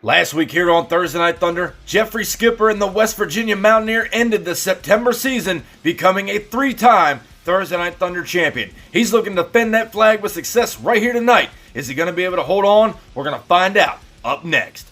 Last week here on Thursday Night Thunder, Jeffrey Skipper and the West Virginia Mountaineer ended the September season becoming a three-time Thursday Night Thunder champion. He's looking to defend that flag with success right here tonight. Is he going to be able to hold on? We're going to find out up next.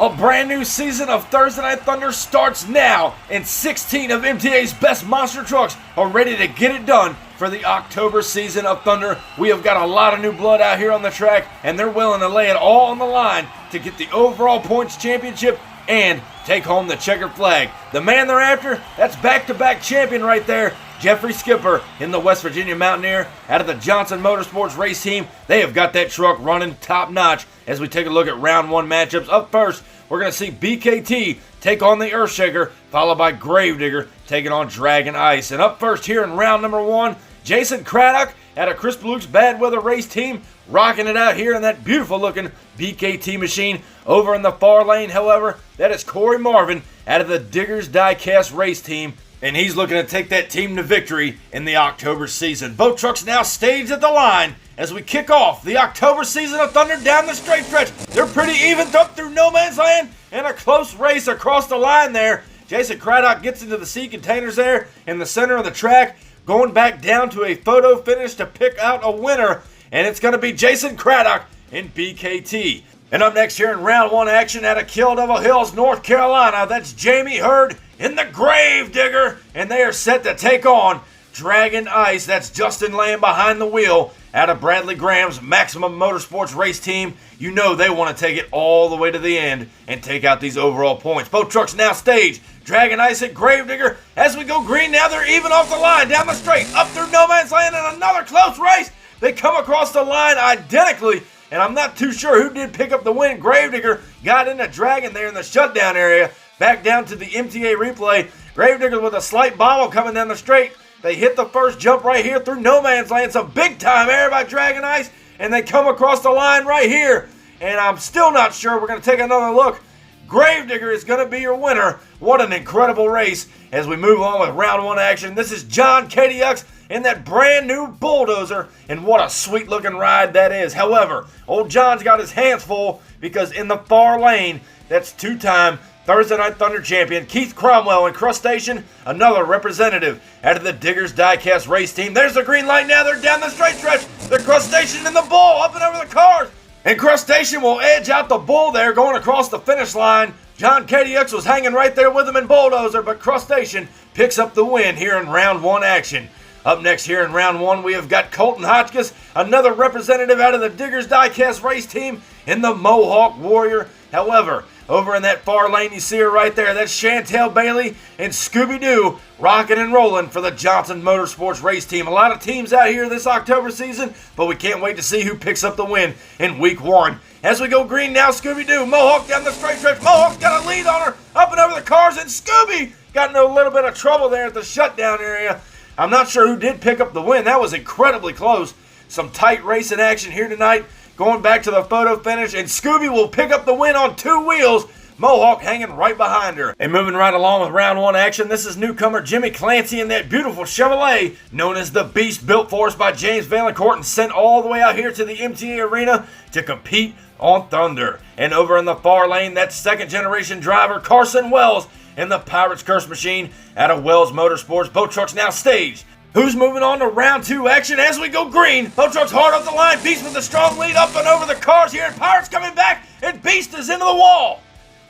A brand new season of Thursday Night Thunder starts now, and 16 of MTA's best monster trucks are ready to get it done for the October season of Thunder. We have got a lot of new blood out here on the track, and they're willing to lay it all on the line to get the overall points championship and take home the checkered flag. The man they're after, that's back-to-back champion right there, Jeffrey Skipper in the West Virginia Mountaineer out of the Johnson Motorsports race team. They have got that truck running top-notch as we take a look at round one matchups. Up first, we're going to see BKT take on the Earthshaker, followed by Gravedigger taking on Dragon Ice. And up first here in round number one, Jason Craddock out of Chris Beluke's Bad Weather race team, rocking it out here in that beautiful-looking BKT machine. Over in the far lane, however, that is Corey Marvin out of the Diggers Diecast race team, and he's looking to take that team to victory in the October season. Both trucks now staged at the line as we kick off the October season of Thunder down the straight stretch. They're pretty evened up through no man's land and a close race across the line there. Jason Craddock gets into the seat containers there in the center of the track, going back down to a photo finish to pick out a winner, and it's going to be Jason Craddock in BKT. And up next here in round one action out of Kill Devil Hills, North Carolina, that's Jamie Hurd in the Gravedigger, and they are set to take on Dragon Ice. That's Justin Lamb behind the wheel out of Bradley Graham's Maximum Motorsports race team. You know they want to take it all the way to the end and take out these overall points. Both trucks now staged. Dragon Ice and Gravedigger. As we go green now, they're even off the line, down the straight, up through no man's land, and another close race. They come across the line identically, and I'm not too sure who did pick up the win. Gravedigger got into Dragon there in the shutdown area. Back down to the MTA replay. Gravedigger with a slight bobble coming down the straight. They hit the first jump right here through no man's land. Some big time air by Dragon Ice, and they come across the line right here. And I'm still not sure. We're going to take another look. Gravedigger is going to be your winner. What an incredible race as we move on with round one action. This is John Kadiux in that brand new Bulldozer, and what a sweet looking ride that is. However, old John's got his hands full because in the far lane, that's two-time Thursday Night Thunder champion Keith Cromwell in Crustacean, another representative out of the Diggers Diecast race team. There's the green light now. They're down the straight stretch. The Crustacean and the Bull up and over the cars. And Crustacean will edge out the Bull there going across the finish line. John Kadiux was hanging right there with him in Bulldozer, but Crustacean picks up the win here in round one action. Up next here in round one, we have got Colton Hotchkiss, another representative out of the Diggers Diecast race team in the Mohawk Warrior. However, over in that far lane, you see her right there. That's Chantel Bailey and Scooby-Doo rocking and rolling for the Johnson Motorsports race team. A lot of teams out here this October season, but we can't wait to see who picks up the win in week one. As we go green now, Scooby-Doo, Mohawk down the straight stretch. Mohawk's got a lead on her, up and over the cars, and Scooby got in a little bit of trouble there at the shutdown area. I'm not sure who did pick up the win. That was incredibly close. Some tight racing action here tonight. Going back to the photo finish, and Scooby will pick up the win on two wheels. Mohawk hanging right behind her. And moving right along with round one action, this is newcomer Jimmy Clancy in that beautiful Chevrolet known as the Beast, built for us by James Valancourt and sent all the way out here to the MTA arena to compete on Thunder. And over in the far lane, that second generation driver Carson Wells in the Pirates Curse machine out of Wells Motorsports. Both trucks now staged. Who's moving on to round two action as we go green? Both trucks hard up the line. Beast with a strong lead up and over the cars here. And Pirates coming back, and Beast is into the wall.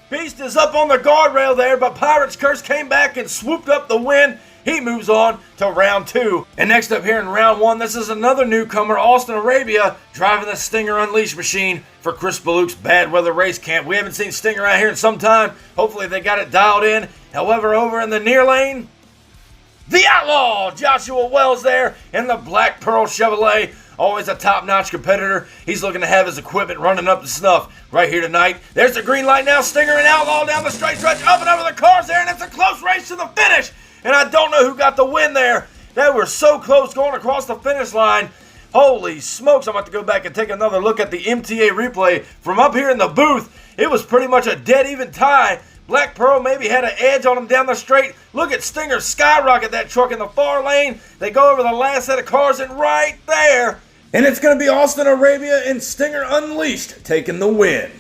Beast is up on the guardrail there, but Pirates Curse came back and swooped up the win. He moves on to round two. And next up here in round one, this is another newcomer, Austin Arabia, driving the Stinger Unleashed machine for Chris Beluke's Bad Weather Race Camp. We haven't seen Stinger out here in some time. Hopefully they got it dialed in. However, over in the near lane, the Outlaw, Joshua Wells there in the Black Pearl Chevrolet. Always a top-notch competitor. He's looking to have his equipment running up to snuff right here tonight. There's the green light now. Stinger and Outlaw down the straight stretch, up and over the cars there, and it's a close race to the finish. And I don't know who got the win there. They were so close going across the finish line. Holy smokes, I'm about to go back and take another look at the MTA replay from up here in the booth. It was pretty much a dead even tie. Black Pearl maybe had an edge on him down the straight. Look at Stinger skyrocket that truck in the far lane. They go over the last set of cars and right there. And it's going to be Austin Arabia and Stinger Unleashed taking the win.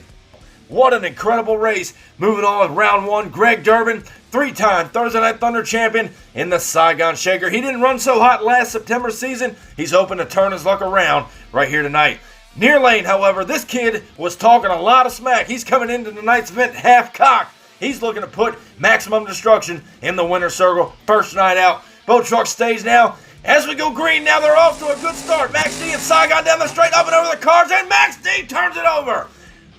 What an incredible race. Moving on with round one, Greg Durbin, three-time Thursday Night Thunder champion in the Saigon Shaker. He didn't run so hot last September season. He's hoping to turn his luck around right here tonight. Near lane, however, this kid was talking a lot of smack. He's coming into tonight's event half-cocked. He's looking to put maximum destruction in the winner's circle. First night out. Both trucks stage now. As we go green, now they're off to a good start. Max D and Saigon down the straight, up and over the cars, and Max D turns it over.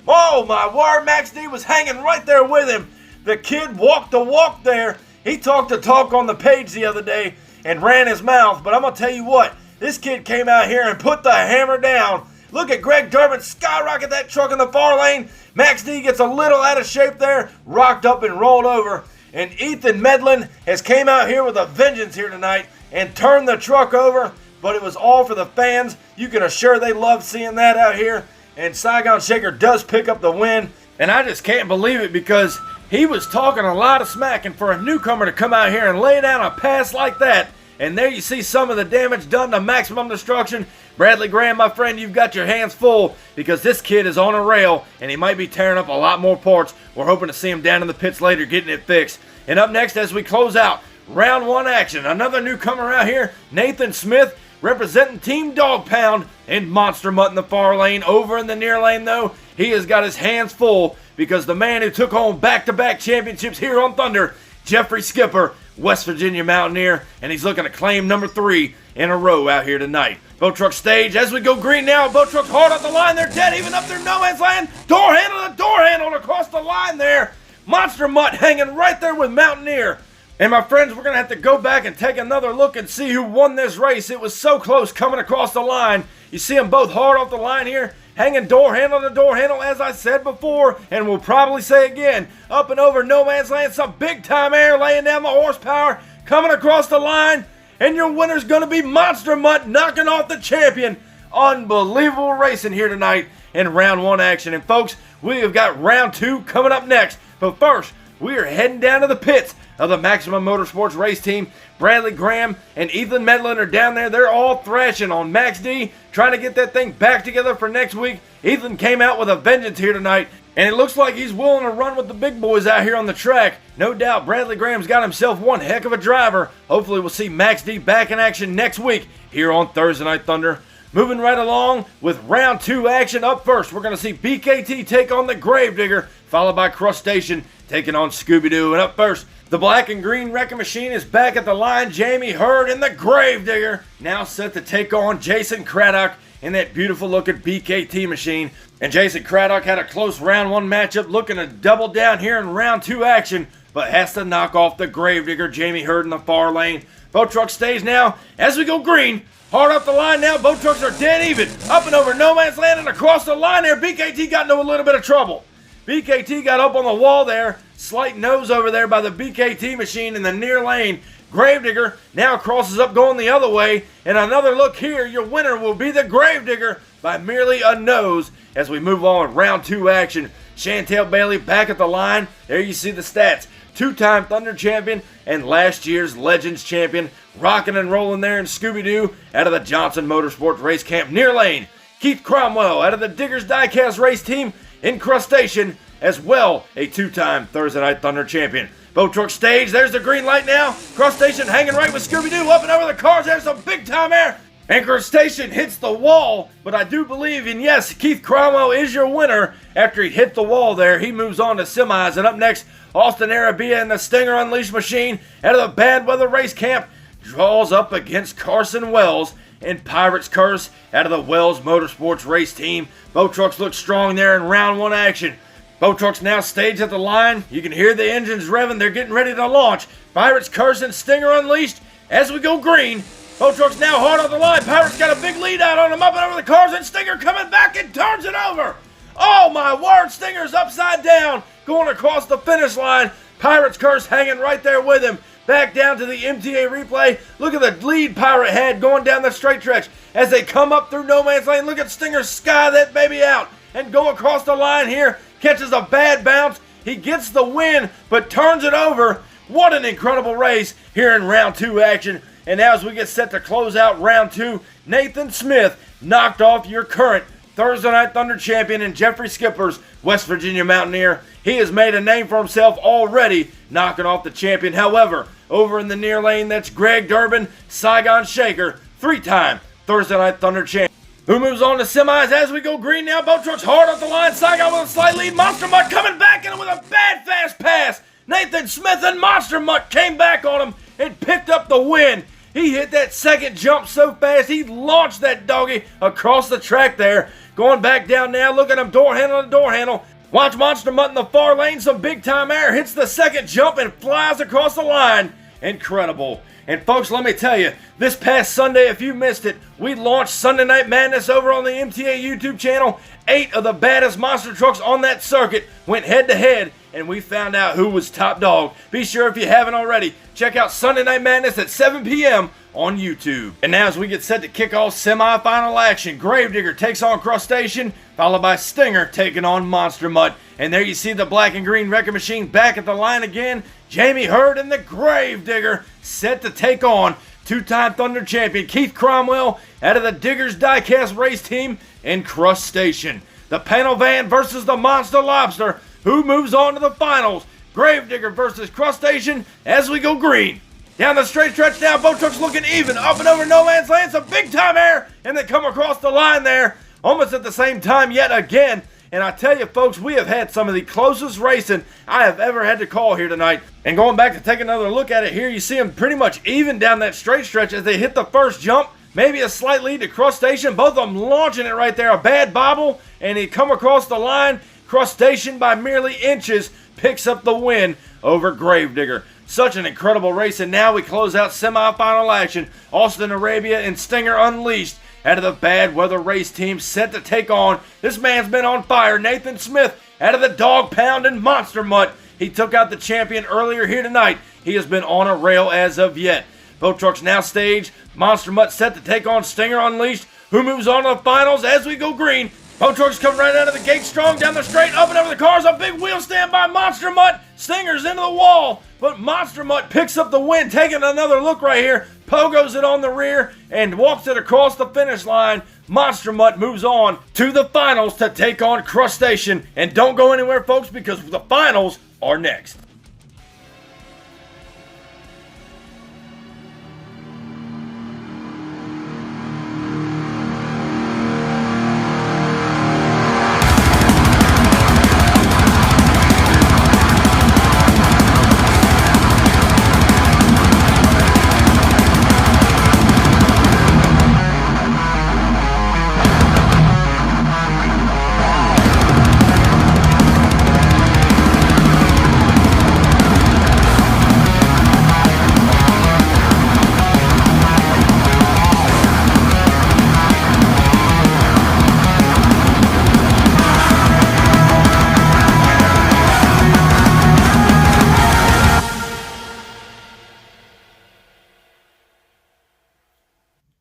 Oh my word, Max D was hanging right there with him. The kid walked the walk there. He talked the talk on the page the other day and ran his mouth. But I'm going to tell you what, this kid came out here and put the hammer down. Look at Greg Durbin skyrocket that truck in the far lane. Max D gets a little out of shape there, rocked up and rolled over. And Ethan Medlin has came out here with a vengeance here tonight and turned the truck over. But it was all for the fans. You can assure they love seeing that out here. And Saigon Shaker does pick up the win. And I just can't believe it because he was talking a lot of smack. And for a newcomer to come out here and lay down a pass like that, and there you see some of the damage done to maximum destruction. Bradley Graham, my friend, you've got your hands full because this kid is on a rail and he might be tearing up a lot more parts. We're hoping to see him down in the pits later getting it fixed. And up next as we close out round one action, another newcomer out here, Nathan Smith, representing Team Dog Pound and Monster Mutt in the far lane. Over in the near lane, though, he has got his hands full because the man who took home back-to-back championships here on Thunder, Jeffrey Skipper, West Virginia Mountaineer, and he's looking to claim number 3 in a row out here tonight. Boat truck stage as we go green now. Boat truck's hard up the line. They're dead even up there no man's land. Door handle across the line there. Monster Mutt hanging right there with Mountaineer. And my friends, we're going to have to go back and take another look and see who won this race. It was so close coming across the line. You see them both hard off the line here, hanging door handle to door handle, as I said before, and we'll probably say again, up and over no man's land, some big time air laying down the horsepower, coming across the line, and your winner's going to be Monster Mutt knocking off the champion. Unbelievable racing here tonight in round one action. And folks, we have got round two coming up next. But first, we are heading down to the pits of the Maximum Motorsports race team. Bradley Graham and Ethan Medlin are down there. They're all thrashing on Max D, trying to get that thing back together for next week. Ethan came out with a vengeance here tonight, and it looks like he's willing to run with the big boys out here on the track. No doubt Bradley Graham's got himself one heck of a driver. Hopefully we'll see Max D back in action next week here on Thursday Night Thunder. Moving right along with round two action. Up first, we're going to see BKT take on the Gravedigger, followed by Crustacean taking on Scooby-Doo. And up first, the black and green wrecking machine is back at the line. Jamie Hurd and the Gravedigger now set to take on Jason Craddock in that beautiful looking BKT machine. And Jason Craddock had a close round one matchup, looking to double down here in round two action, but has to knock off the Gravedigger, Jamie Hurd in the far lane. Boat truck stays now as we go green. Hard up the line now. Boat trucks are dead even. Up and over no man's land and across the line there. BKT got into a little bit of trouble. BKT got up on the wall there. Slight nose over there by the BKT machine in the near lane. Gravedigger now crosses up going the other way. And another look here. Your winner will be the Gravedigger by merely a nose as we move on with round two action. Chantel Bailey back at the line. There you see the stats. Two-time Thunder champion and last year's Legends champion. Rocking and rolling there in Scooby-Doo out of the Johnson Motorsports Race Camp near lane. Keith Cromwell out of the Diggers Diecast race team in Crustacean, as well a two-time Thursday Night Thunder champion. Boat truck stage, there's the green light now. Crustacean hanging right with Scooby-Doo, up and over the cars, there's some big-time air. And Crustacean hits the wall, but I do believe, and yes, Keith Cromwell is your winner. After he hit the wall there, he moves on to semis. And up next, Austin Arabia and the Stinger Unleashed machine out of the Bad Weather Race Camp draws up against Carson Wells and Pirate's Curse out of the Wells Motorsports race team. Boat trucks look strong there in round one action. Boat trucks now staged at the line. You can hear the engines revving. They're getting ready to launch. Pirate's Curse and Stinger Unleashed as we go green. Boat truck's now hard on the line. Pirate's got a big lead out on him, up and over the cars, and Stinger coming back and turns it over. Oh my word, Stinger's upside down going across the finish line. Pirate's Curse hanging right there with him. back down to the MTA replay. Look at the lead Pirate had going down the straight stretch. As they come up through no man's lane, look at Stinger sky that baby out and go across the line here. Catches a bad bounce. He gets the win, but turns it over. What an incredible race here in round 2 action. And now as we get set to close out round 2, Nathan Smith knocked off your current Thursday Night Thunder champion and Jeffrey Skipper's West Virginia Mountaineer. He has made a name for himself already, knocking off the champion. However, over in the near lane, that's Greg Durbin, Saigon Shaker, 3-time Thursday Night Thunder champion, who moves on to semis as we go green now. Boat trucks hard off the line. Saigon with a slight lead. Monster Mutt coming back in with a bad fast pass. Nathan Smith and Monster Mutt came back on him and picked up the win. He hit that second jump so fast, he launched that doggy across the track there. Going back down now, look at him, door handle to door handle. Watch Monster Mutt in the far lane, some big time air, hits the second jump and flies across the line. Incredible. And folks, let me tell you, this past Sunday, if you missed it, we launched Sunday Night Madness over on the MTA YouTube channel. 8 of the baddest monster trucks on that circuit went head to head, and we found out who was top dog. Be sure, if you haven't already, check out Sunday Night Madness at 7 p.m. on YouTube. And now as we get set to kick off semi-final action, Gravedigger takes on Crustacean, followed by Stinger taking on Monster Mutt. And there you see the black and green wrecking machine back at the line again. Jamie Hurd and the Gravedigger set to take on 2-time Thunder champion Keith Cromwell out of the Diggers Diecast race team in Crustacean. The panel van versus the Monster Lobster. Who moves on to the finals? Gravedigger versus Crustacean as we go green. Down the straight stretch now, boat trucks looking even. Up and over no man's land, some big time air, and they come across the line there almost at the same time yet again. And I tell you folks, we have had some of the closest racing I have ever had to call here tonight. And going back to take another look at it here, you see them pretty much even down that straight stretch as they hit the first jump. Maybe a slight lead to Crustacean, both of them launching it right there. A bad bobble, and he come across the line. Crustacean by merely inches picks up the win over Gravedigger. Such an incredible race, and now we close out semi-final action. Austin Arabia and Stinger Unleashed out of the Bad Weather race team set to take on, this man's been on fire, Nathan Smith out of the Dog Pound and Monster Mutt. He took out the champion earlier here tonight. He has been on a rail as of yet. Boat trucks now stage. Monster Mutt set to take on Stinger Unleashed, who moves on to the finals as we go green. Boat trucks come right out of the gate strong, down the straight, up and over the cars. A big wheel stand by Monster Mutt. Stinger's into the wall, but Monster Mutt picks up the win, taking another look right here. Pogos it on the rear and walks it across the finish line. Monster Mutt moves on to the finals to take on Crustacean. And don't go anywhere, folks, because the finals are next.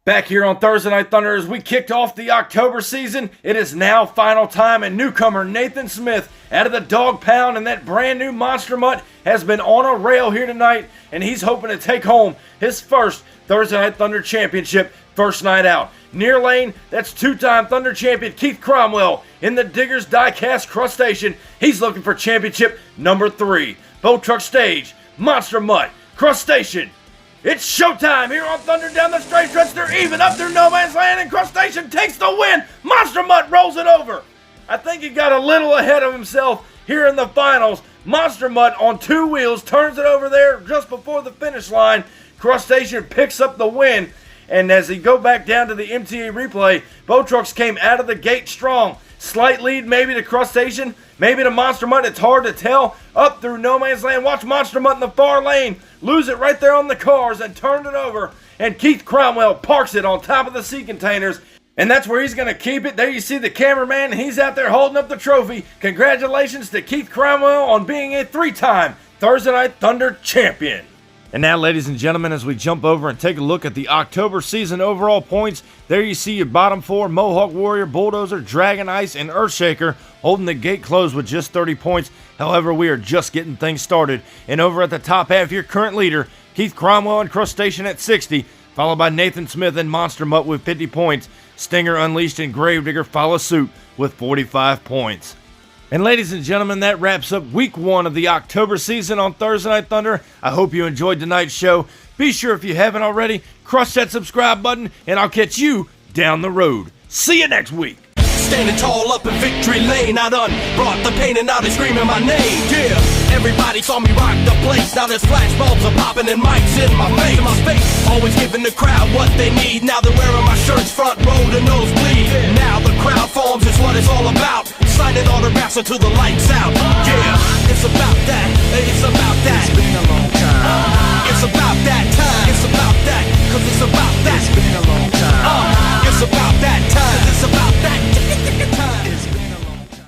Back here on Thursday Night Thunder as we kicked off the October season, it is now final time, and newcomer Nathan Smith out of the Dog Pound and that brand new Monster Mutt has been on a rail here tonight, and he's hoping to take home his first Thursday Night Thunder championship first night out. Near lane, that's 2-time Thunder champion Keith Cromwell in the Diggers Diecast Crustacean. He's looking for championship number 3. Boat truck stage, Monster Mutt, Crustacean. It's showtime here on Thunder down the straight stretch. They're even up through no man's land, and Crustacean takes the win. Monster Mutt rolls it over. I think he got a little ahead of himself here in the finals. Monster Mutt on 2 wheels turns it over there just before the finish line. Crustacean picks up the win. And as he go back down to the MTA replay, boat trucks came out of the gate strong. Slight lead maybe to Crustacean, maybe to Monster Mutt. It's hard to tell. Up through no man's land. Watch Monster Mutt in the far lane. Lose it right there on the cars and turn it over. And Keith Cromwell parks it on top of the sea containers. And that's where he's going to keep it. There you see the cameraman. He's out there holding up the trophy. Congratulations to Keith Cromwell on being a 3-time Thursday Night Thunder champion. And now, ladies and gentlemen, as we jump over and take a look at the October season overall points, there you see your bottom four: Mohawk Warrior, Bulldozer, Dragon Ice, and Earthshaker, holding the gate closed with just 30 points. However, we are just getting things started. And over at the top half, your current leader, Keith Cromwell and Crustacean at 60, followed by Nathan Smith and Monster Mutt with 50 points. Stinger Unleashed and Gravedigger follow suit with 45 points. And ladies and gentlemen, that wraps up week 1 of the October season on Thursday Night Thunder. I hope you enjoyed tonight's show. Be sure, if you haven't already, crush that subscribe button, and I'll catch you down the road. See you next week. Standing tall up in victory lane, I done brought the pain and now they screaming my name. Yeah, everybody saw me rock the place. Now there's flashbulbs are popping and mics in my face. Always giving the crowd what they need. Now they're wearing my shirts front row to nosebleed. Now the crowd forms is what it's all about. Signing autographs until the lights out. Yeah, it's about that. It's about that. It's been a long time. It's about that.